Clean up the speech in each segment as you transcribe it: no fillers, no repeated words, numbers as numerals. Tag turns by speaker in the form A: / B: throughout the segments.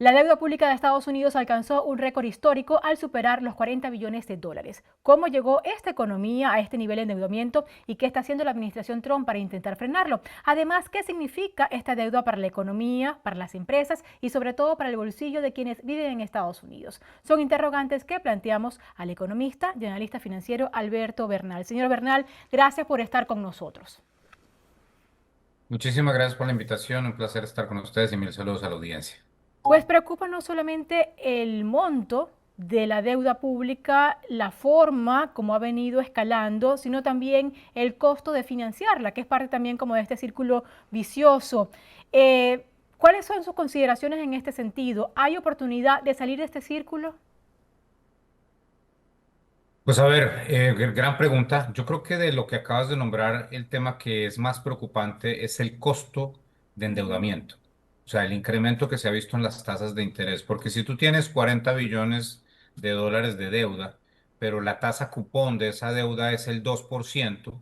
A: La deuda pública de Estados Unidos alcanzó un récord histórico al superar los 40 billones de dólares. ¿Cómo llegó esta economía a este nivel de endeudamiento y qué está haciendo la administración Trump para intentar frenarlo? Además, ¿qué significa esta deuda para la economía, para las empresas y sobre todo para el bolsillo de quienes viven en Estados Unidos? Son interrogantes que planteamos al economista y analista financiero Alberto Bernal. Señor Bernal, gracias por estar con nosotros.
B: Muchísimas gracias por la invitación, un placer estar con ustedes y mil saludos a la audiencia.
A: Pues preocupa no solamente el monto de la deuda pública, la forma como ha venido escalando, sino también el costo de financiarla, que es parte también como de este círculo vicioso. ¿Cuáles son sus consideraciones en este sentido? ¿Hay oportunidad de salir de este círculo?
B: Pues a ver, gran pregunta. Yo creo que de lo que acabas de nombrar, el tema que es más preocupante es el costo de endeudamiento. O sea, el incremento que se ha visto en las tasas de interés. Porque si tú tienes 40 billones de dólares de deuda, pero la tasa cupón de esa deuda es el 2%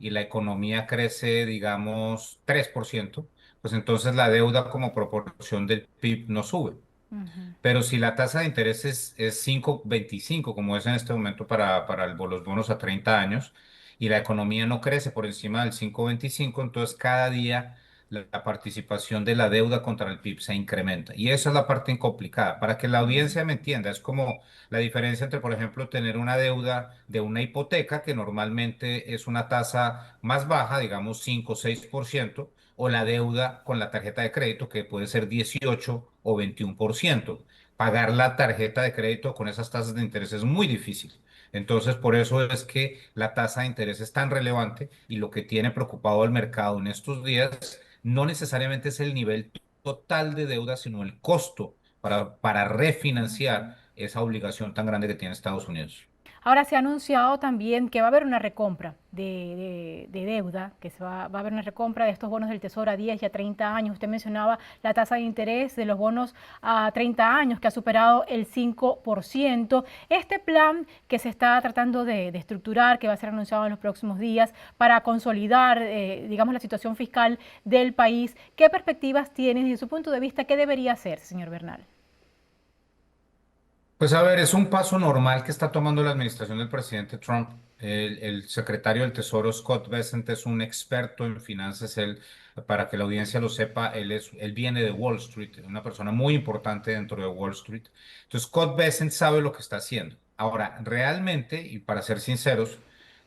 B: y la economía crece, digamos, 3%, pues entonces la deuda como proporción del PIB no sube.
A: Ujú.
B: Pero si la tasa de interés es 5,25, como es en este momento para los bonos a 30 años, y la economía no crece por encima del 5,25, entonces cada día la participación de la deuda contra el PIB se incrementa. Y esa es la parte complicada. Para que la audiencia me entienda, es como la diferencia entre, por ejemplo, tener una deuda de una hipoteca, que normalmente es una tasa más baja, digamos 5 o 6%, o la deuda con la tarjeta de crédito, que puede ser 18 o 21%. Pagar la tarjeta de crédito con esas tasas de interés es muy difícil. Entonces, por eso es que la tasa de interés es tan relevante y lo que tiene preocupado al mercado en estos días no necesariamente es el nivel total de deuda, sino el costo para refinanciar esa obligación tan grande que tiene Estados Unidos.
A: Ahora se ha anunciado también que va a haber una recompra de deuda, que va a haber una recompra de estos bonos del Tesoro a 10 y a 30 años. Usted mencionaba la tasa de interés de los bonos a 30 años, que ha superado el 5%. Este plan que se está tratando de estructurar, que va a ser anunciado en los próximos días para consolidar, digamos, la situación fiscal del país, ¿qué perspectivas tiene desde su punto de vista? ¿Qué debería hacer, señor Bernal?
B: Pues a ver, es un paso normal que está tomando la administración del presidente Trump. El secretario del Tesoro, Scott Bessent, es un experto en finanzas. Para que la audiencia lo sepa, él viene de Wall Street, una persona muy importante dentro de Wall Street. Entonces, Scott Bessent sabe lo que está haciendo. Ahora, realmente, y para ser sinceros,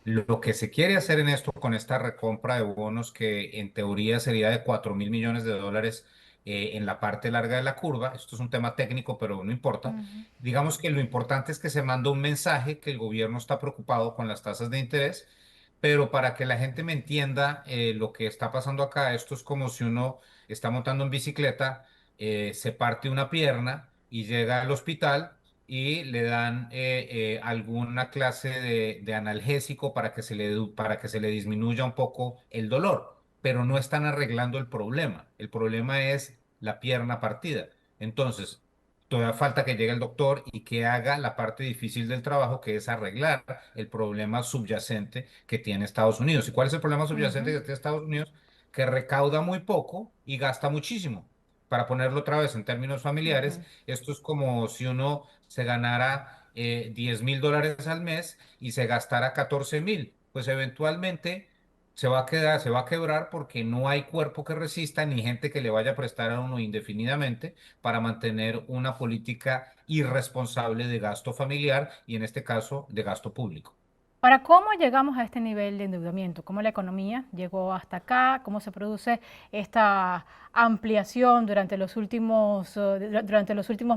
B: lo que se quiere hacer en esto con esta recompra de bonos, que en teoría sería de 4.000 millones de dólares en la parte larga de la curva, esto es un tema técnico, pero no importa.
A: Ujú.
B: Digamos que lo importante es que se manda un mensaje que el gobierno está preocupado con las tasas de interés, pero para que la gente me entienda lo que está pasando acá, esto es como si uno está montando en bicicleta, se parte una pierna y llega al hospital y le dan alguna clase de analgésico para que se le disminuya un poco el dolor, pero no están arreglando el problema. El problema es la pierna partida. Entonces, todavía falta que llegue el doctor y que haga la parte difícil del trabajo, que es arreglar el problema subyacente que tiene Estados Unidos. ¿Y cuál es el problema subyacente
A: Ujú.
B: que tiene Estados Unidos? Que recauda muy poco y gasta muchísimo. Para ponerlo otra vez en términos familiares,
A: Ujú.
B: esto es como si uno se ganara 10.000 dólares al mes y se gastara 14.000. Pues eventualmente se va a quebrar porque no hay cuerpo que resista ni gente que le vaya a prestar a uno indefinidamente para mantener una política irresponsable de gasto familiar y en este caso de gasto público.
A: Ahora, ¿cómo llegamos a este nivel de endeudamiento? ¿Cómo la economía llegó hasta acá? ¿Cómo se produce esta ampliación durante los últimos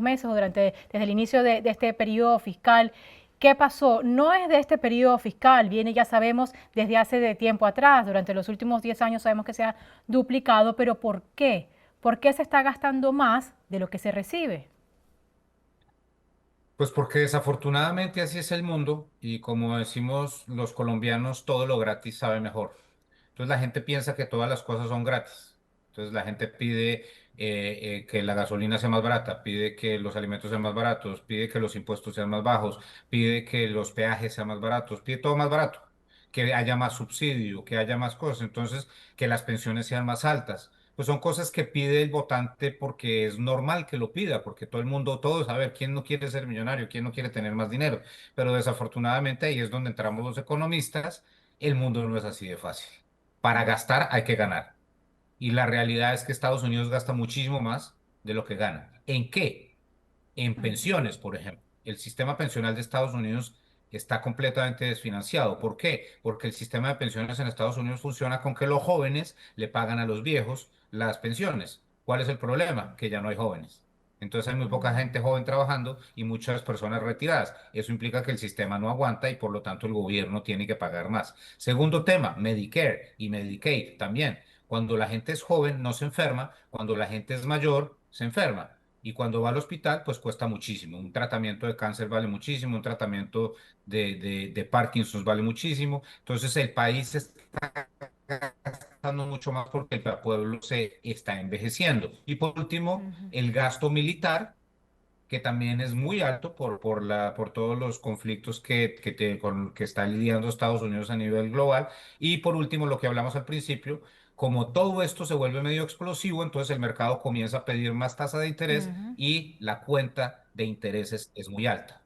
A: meses o desde el inicio de este periodo fiscal? ¿Qué pasó? No es de este periodo fiscal, viene, ya sabemos, desde hace de tiempo atrás. Durante los últimos 10 años sabemos que se ha duplicado, pero ¿por qué? ¿Por qué se está gastando más de lo que se recibe?
B: Pues porque desafortunadamente así es el mundo y como decimos los colombianos, todo lo gratis sabe mejor. Entonces la gente piensa que todas las cosas son gratis. Entonces la gente pide que la gasolina sea más barata, pide que los alimentos sean más baratos, pide que los impuestos sean más bajos, pide que los peajes sean más baratos, pide todo más barato, que haya más subsidio, que haya más cosas, entonces que las pensiones sean más altas. pues son cosas que pide el votante porque es normal que lo pida, porque todo el mundo, todos, a ver, ¿quién no quiere ser millonario? ¿Quién no quiere tener más dinero? Pero desafortunadamente ahí es donde entramos los economistas. El mundo no es así de fácil. Para gastar hay que ganar. Y la realidad es que Estados Unidos gasta muchísimo más de lo que gana. ¿En qué? En
A: Ujú,
B: pensiones, por ejemplo. El sistema pensional de Estados Unidos está completamente desfinanciado. ¿Por qué? Porque el sistema de pensiones en Estados Unidos funciona con que los jóvenes le pagan a los viejos las pensiones. ¿Cuál es el problema? Que ya no hay jóvenes. Entonces hay muy poca
A: mm,
B: gente joven trabajando y muchas personas retiradas. Eso implica que el sistema no aguanta y por lo tanto el gobierno tiene que pagar más. Segundo tema, Medicare y Medicaid también. Cuando la gente es joven no se enferma, cuando la gente es mayor se enferma. Y cuando va al hospital, pues cuesta muchísimo. Un tratamiento de cáncer vale muchísimo, un tratamiento de Parkinson vale muchísimo. Entonces el país está gastando mucho más porque el pueblo se está envejeciendo. Y por último,
A: ujú,
B: el gasto militar que también es muy alto por todos los conflictos con que está lidiando Estados Unidos a nivel global. Y por último, lo que hablamos al principio, como todo esto se vuelve medio explosivo, entonces el mercado comienza a pedir más tasa de interés
A: ujú.
B: y la cuenta de intereses es muy alta.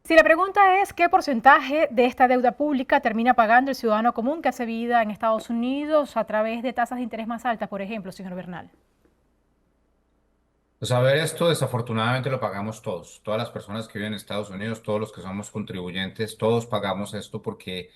A: Si la pregunta es qué porcentaje de esta deuda pública termina pagando el ciudadano común que hace vida en Estados Unidos a través de tasas de interés más altas, por ejemplo, señor Bernal.
B: Pues a ver, esto desafortunadamente lo pagamos todos, todas las personas que viven en Estados Unidos, todos los que somos contribuyentes, todos pagamos esto porque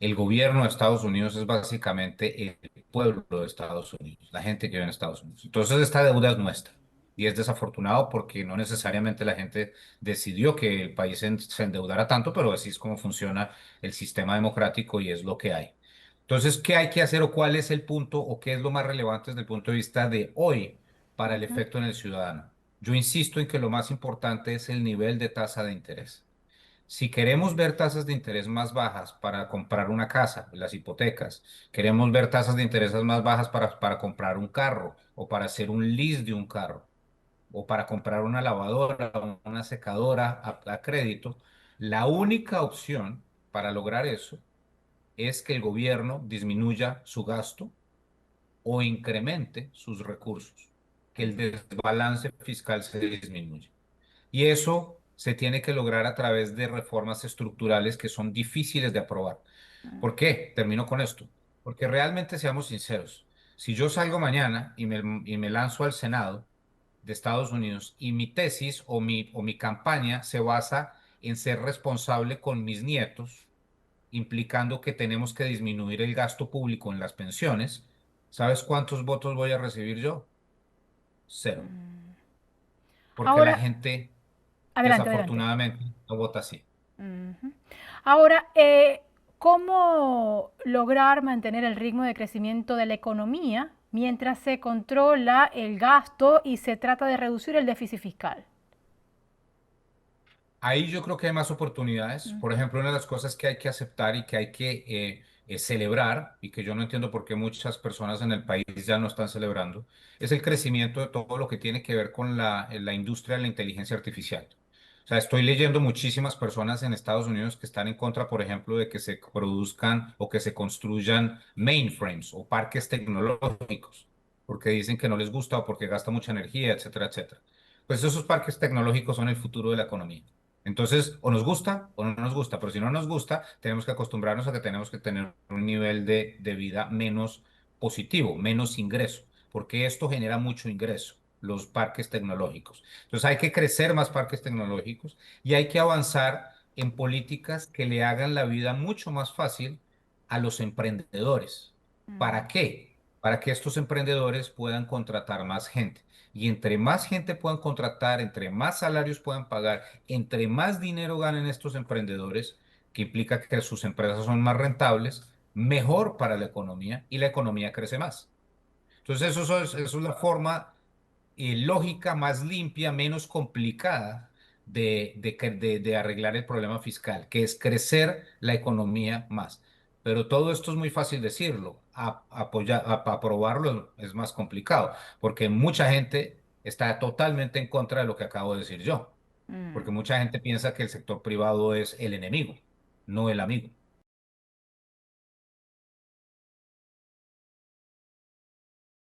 B: el gobierno de Estados Unidos es básicamente el pueblo de Estados Unidos, la gente que vive en Estados Unidos. Entonces esta deuda es nuestra y es desafortunado porque no necesariamente la gente decidió que el país se endeudara tanto, pero así es como funciona el sistema democrático y es lo que hay. Entonces, ¿qué hay que hacer o cuál es el punto o qué es lo más relevante desde el punto de vista de hoy para el
A: Ujú,
B: efecto en el ciudadano? Yo insisto en que lo más importante es el nivel de tasa de interés. Si queremos ver tasas de interés más bajas para comprar una casa, las hipotecas, queremos ver tasas de interés más bajas para comprar un carro o para hacer un lease de un carro o para comprar una lavadora o una secadora a crédito, la única opción para lograr eso es que el gobierno disminuya su gasto o incremente sus recursos, que el
A: ujú,
B: desbalance fiscal se disminuya. Y eso se tiene que lograr a través de reformas estructurales que son difíciles de aprobar. ¿Por qué? Termino con esto. Porque realmente seamos sinceros, si yo salgo mañana y me lanzo al Senado de Estados Unidos y mi tesis o mi campaña se basa en ser responsable con mis nietos, implicando que tenemos que disminuir el gasto público en las pensiones, ¿sabes cuántos votos voy a recibir yo? Cero. Porque la
A: Ahora,
B: gente
A: adelante, adelante.
B: desafortunadamente no vota así.
A: Ujú. Ahora, ¿cómo lograr mantener el ritmo de crecimiento de la economía mientras se controla el gasto y se trata de reducir el déficit fiscal?
B: Ahí yo creo que hay más oportunidades. Por
A: Ujú,
B: ejemplo, una de las cosas que hay que aceptar y que hay que celebrar, y que yo no entiendo por qué muchas personas en el país ya no están celebrando, es el crecimiento de todo lo que tiene que ver con la industria de la inteligencia artificial. O sea, estoy leyendo muchísimas personas en Estados Unidos que están en contra, por ejemplo, de que se produzcan o que se construyan mainframes o parques tecnológicos, porque dicen que no les gusta o porque gasta mucha energía, etcétera, etcétera. Pues esos parques tecnológicos son el futuro de la economía. Entonces, o nos gusta o no nos gusta, pero si no nos gusta, tenemos que acostumbrarnos a que tenemos que tener un nivel de vida menos positivo, menos ingreso, porque esto genera mucho ingreso, los parques tecnológicos. Entonces, hay que crecer más parques tecnológicos y hay que avanzar en políticas que le hagan la vida mucho más fácil a los emprendedores. ¿Para qué? Para que estos emprendedores puedan contratar más gente. Y entre más gente puedan contratar, entre más salarios puedan pagar, entre más dinero ganen estos emprendedores, que implica que sus empresas son más rentables, mejor para la economía y la economía crece más. Entonces, eso es la forma lógica, más limpia, menos complicada de arreglar el problema fiscal, que es crecer la economía más. Pero todo esto es muy fácil decirlo, aprobarlo es más complicado, porque mucha gente está totalmente en contra de lo que acabo de decir yo, porque
A: mm.
B: mucha gente piensa que el sector privado es el enemigo, no el amigo.